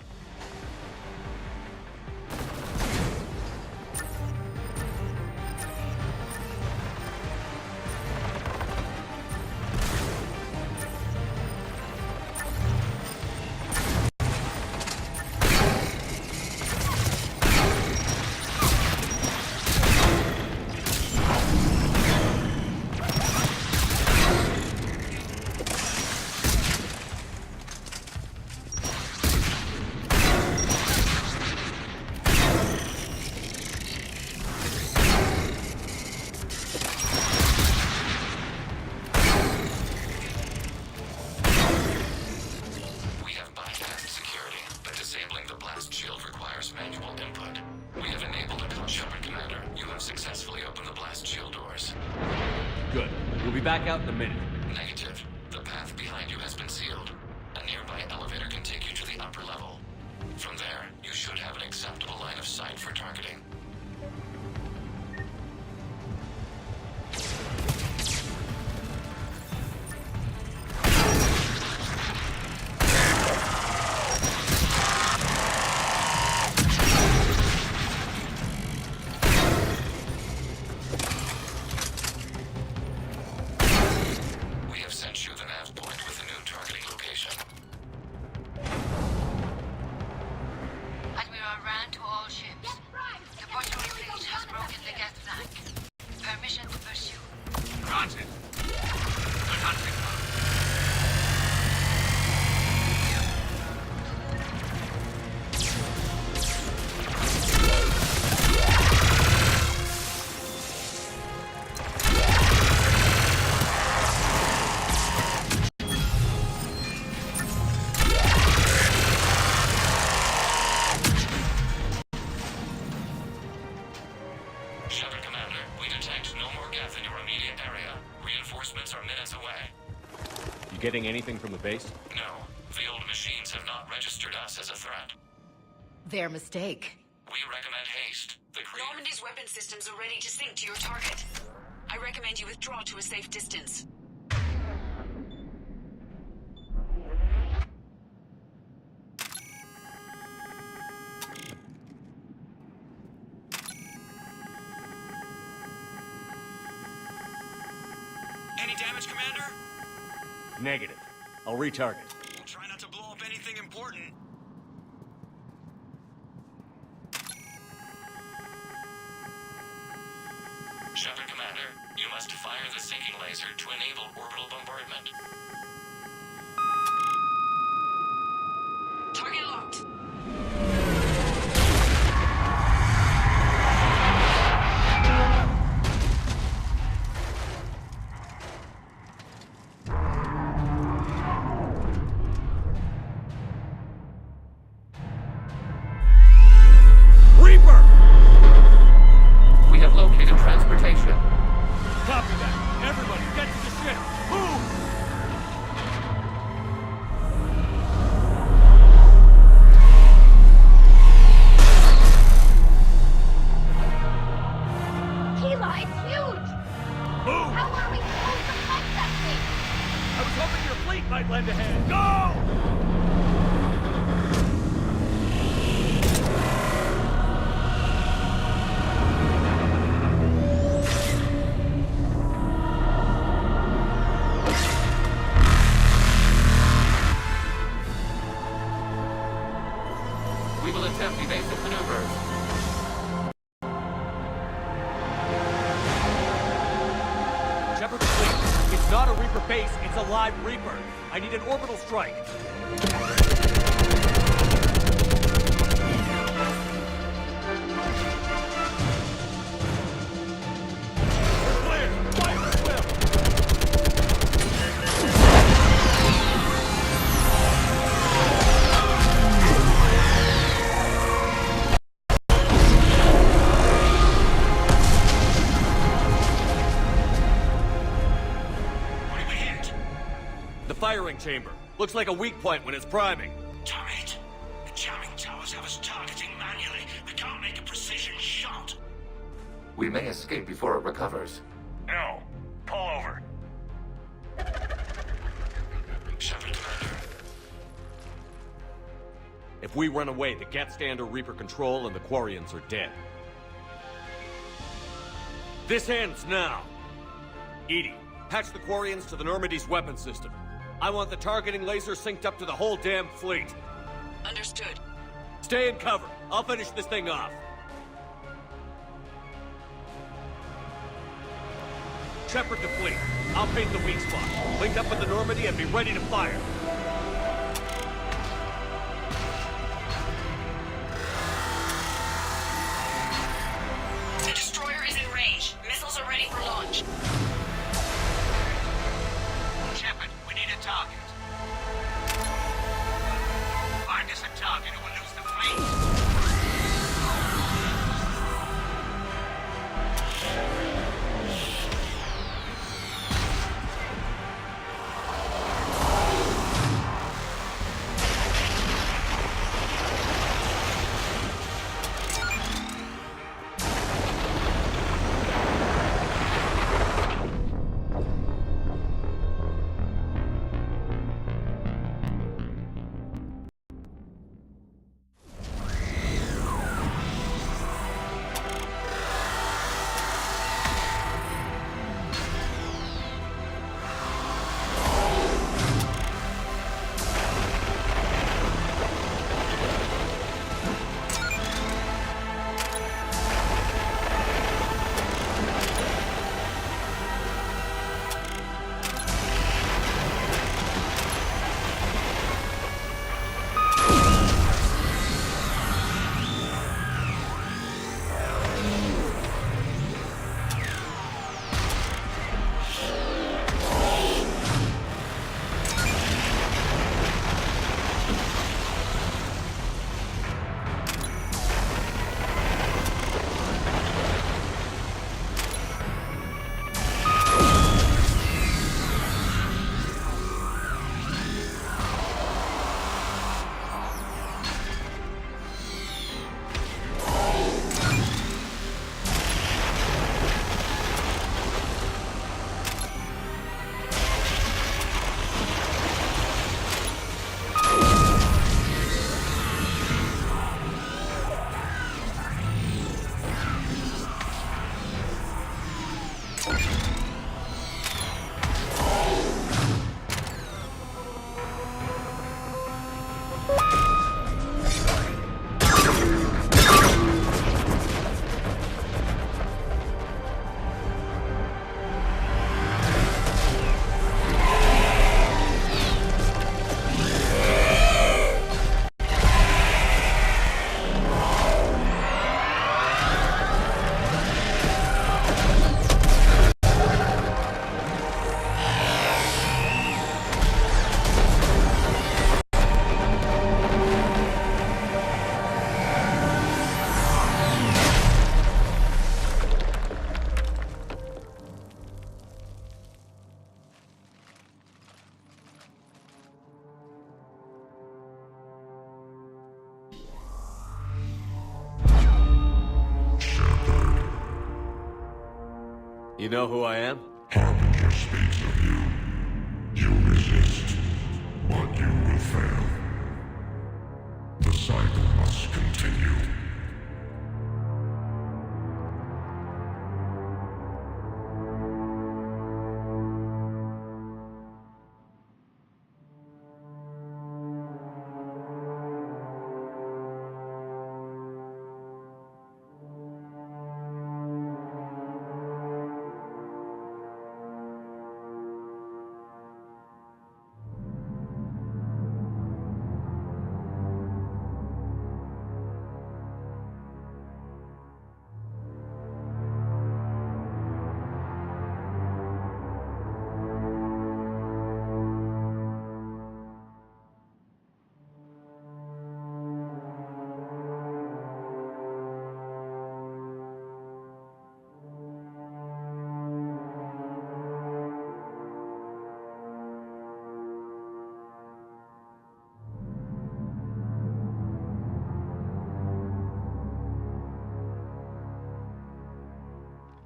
Good. We'll be back out in a minute. Negative. The path behind you has been sealed. A nearby elevator can take you to the upper level. From there, you should have an acceptable line of sight for targeting. Getting anything from the base? No. The old machines have not registered us as a threat. Their mistake. We recommend haste. Normandy's weapon systems are ready to sink to your target. I recommend you withdraw to a safe distance. Any damage, Commander? Negative. I'll retarget. We'll try not to blow up anything important. Shepard Commander, you must fire the sinking laser to enable orbital bombardment. Target locked. Reaper! I need an orbital strike! Firing chamber. Looks like a weak point when it's priming. Damn it! The jamming towers have us targeting manually. We can't make a precision shot. We may escape before it recovers. No. Pull over. If we run away, the Geth stay under Reaper control and the Quarians are dead. This ends now! EDI, patch the Quarians to the Normandy's weapon system. I want the targeting laser synced up to the whole damn fleet. Understood. Stay in cover. I'll finish this thing off. Shepherd the fleet. I'll paint the weak spot. Link up with the Normandy and be ready to fire. The destroyer is in range. Missiles are ready for launch. Shepard, we need a target. Find us a target or we'll lose the fleet. You know who I am? Harbinger speaks of you. You resist, but you will fail. The cycle must continue.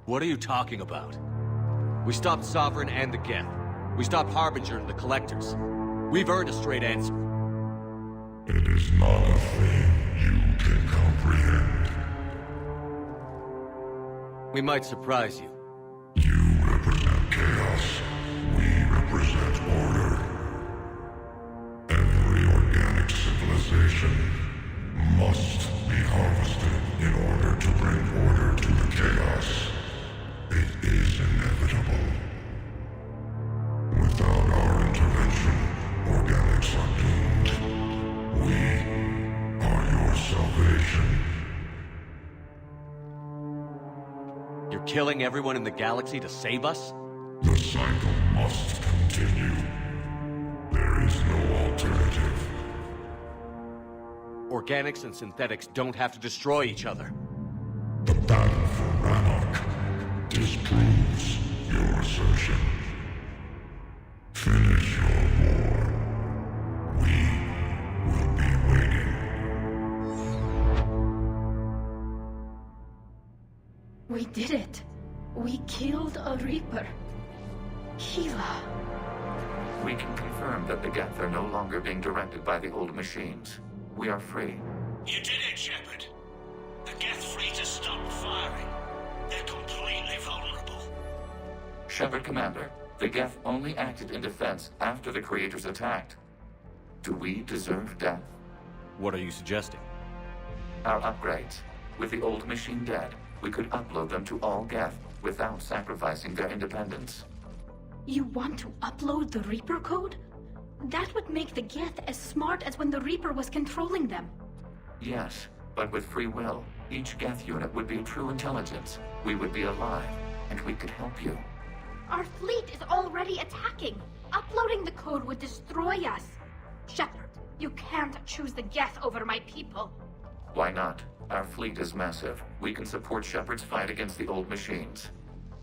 What are you talking about? We stopped Sovereign and the Geth. We stopped Harbinger and the Collectors. We've earned a straight answer. It is not a thing you can comprehend. We might surprise you. You represent chaos. We represent order. Every organic civilization must be harvested in order to bring order to the chaos. It is inevitable. Without our intervention, organics are doomed. We are your salvation. You're killing everyone in the galaxy to save us? The cycle must continue. There is no alternative. Organics and synthetics don't have to destroy each other. The battle for Rannoch disproves your assertion. Finish your war. We will be waiting. We did it. We killed a Reaper. Hela. We can confirm that the Geth are no longer being directed by the old machines. We are free. You did it, Shepard. The Geth fleet has stopped firing. They're completely vulnerable. Shepard, Commander, the Geth only acted in defense after the Creators attacked. Do we deserve death? What are you suggesting? Our upgrades. With the old machine dead, we could upload them to all Geth without sacrificing their independence. You want to upload the Reaper code? That would make the Geth as smart as when the Reaper was controlling them. Yes, but with free will, each Geth unit would be true intelligence. We would be alive, and we could help you. Our fleet is already attacking. Uploading the code would destroy us. Shepard, you can't choose the Geth over my people. Why not? Our fleet is massive. We can support Shepard's fight against the old machines.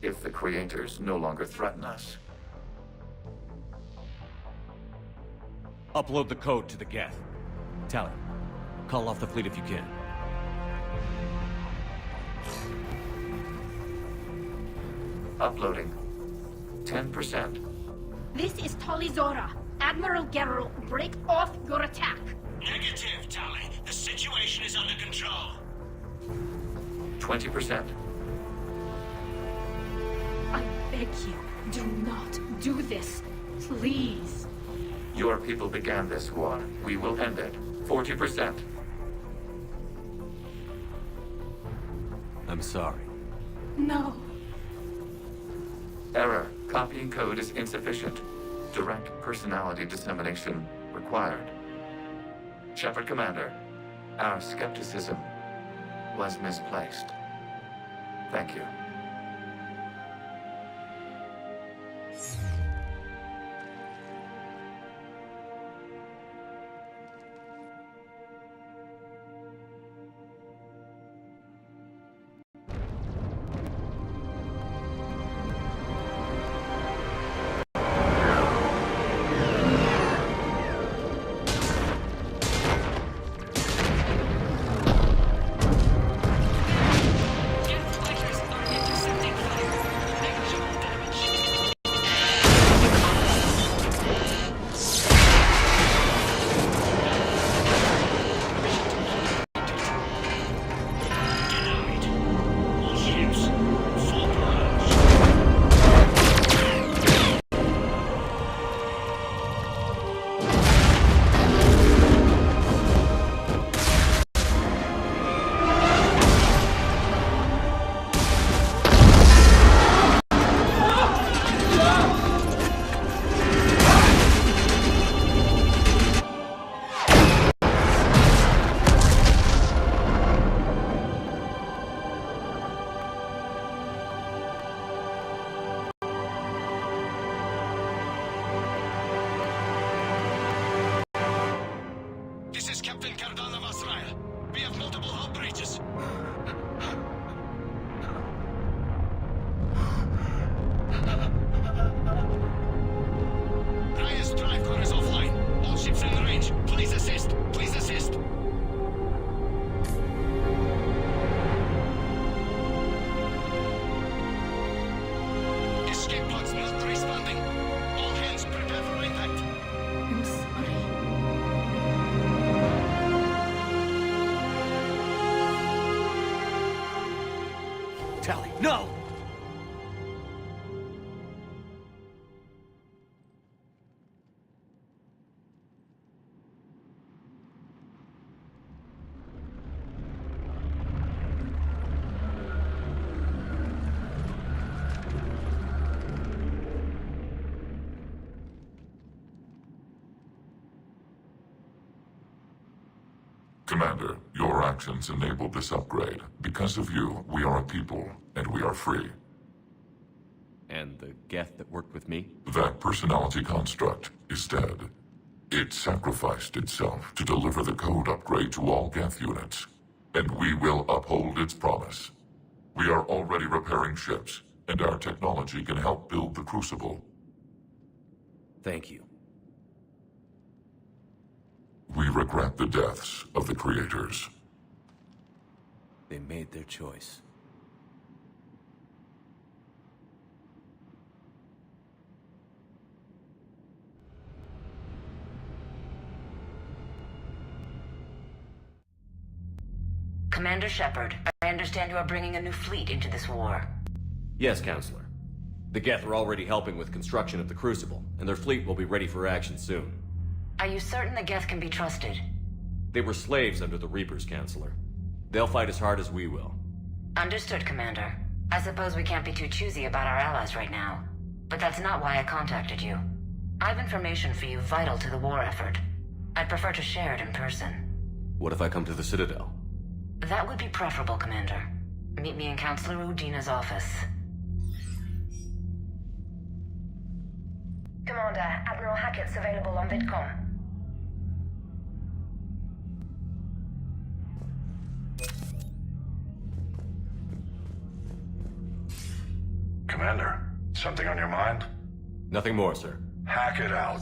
If the Creators no longer threaten us. Upload the code to the Geth. Tally, call off the fleet if you can. Uploading. 10%. This is Tali Zora. Admiral Gerrel, break off your attack. Negative, Tali. The situation is under control. 20%. I beg you, do not do this. Please. Your people began this war. We will end it. 40%. I'm sorry. No. Error. Copying code is insufficient. Direct personality dissemination required. Shepard, Commander, our skepticism was misplaced. Thank you. Tali, no! Commander, your actions enabled this upgrade. Because of you, we are a people, and we are free. And the Geth that worked with me? That personality construct is dead. It sacrificed itself to deliver the code upgrade to all Geth units, and we will uphold its promise. We are already repairing ships, and our technology can help build the Crucible. Thank you. We regret the deaths of the creators. They made their choice. Commander Shepard, I understand you are bringing a new fleet into this war. Yes, Counselor. The Geth are already helping with construction of the Crucible, and their fleet will be ready for action soon. Are you certain the Geth can be trusted? They were slaves under the Reapers, Counselor. They'll fight as hard as we will. Understood, Commander. I suppose we can't be too choosy about our allies right now. But that's not why I contacted you. I have information for you vital to the war effort. I'd prefer to share it in person. What if I come to the Citadel? That would be preferable, Commander. Meet me in Counselor Udina's office. Commander, Admiral Hackett's available on VidCom. Commander, something on your mind? Nothing more, sir. Hackett out.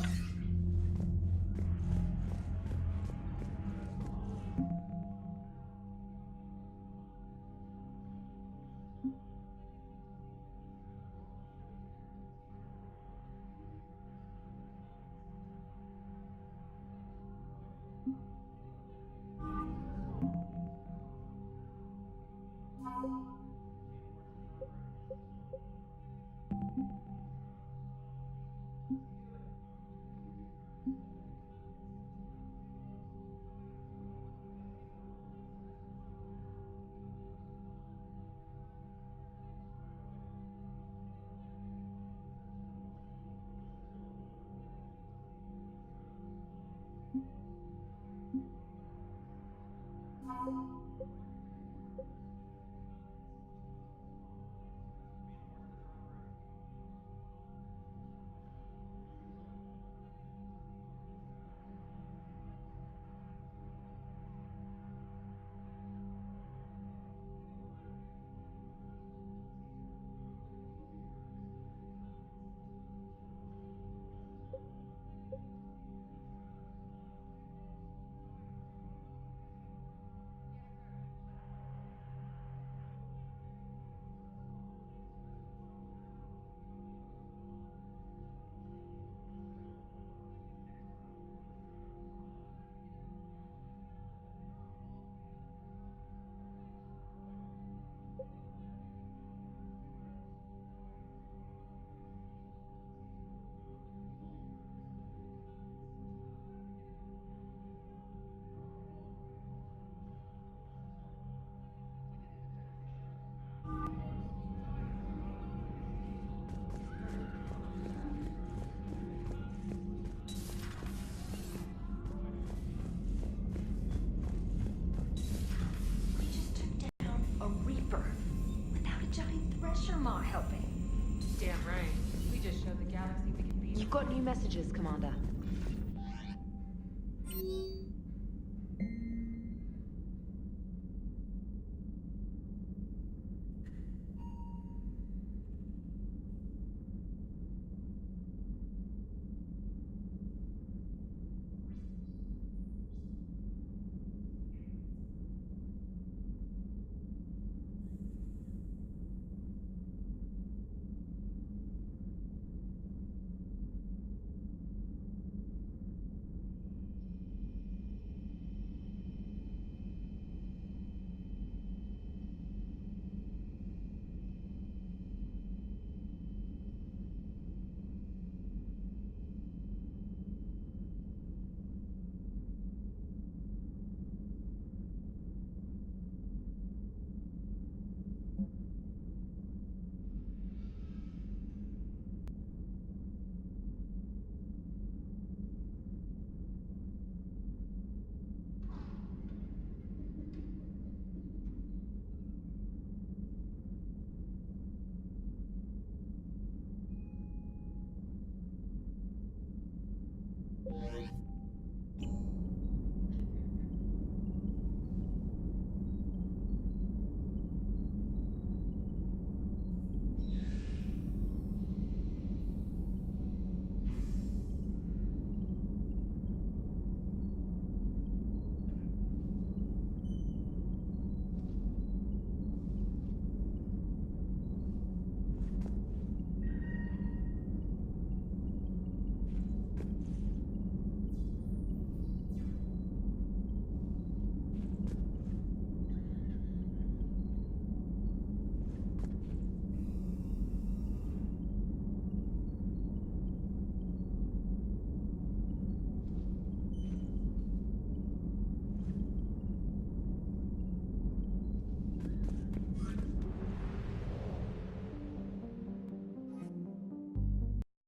Sharmar helping. Damn right. We just showed the galaxy we can beat. You've got new messages, Commander.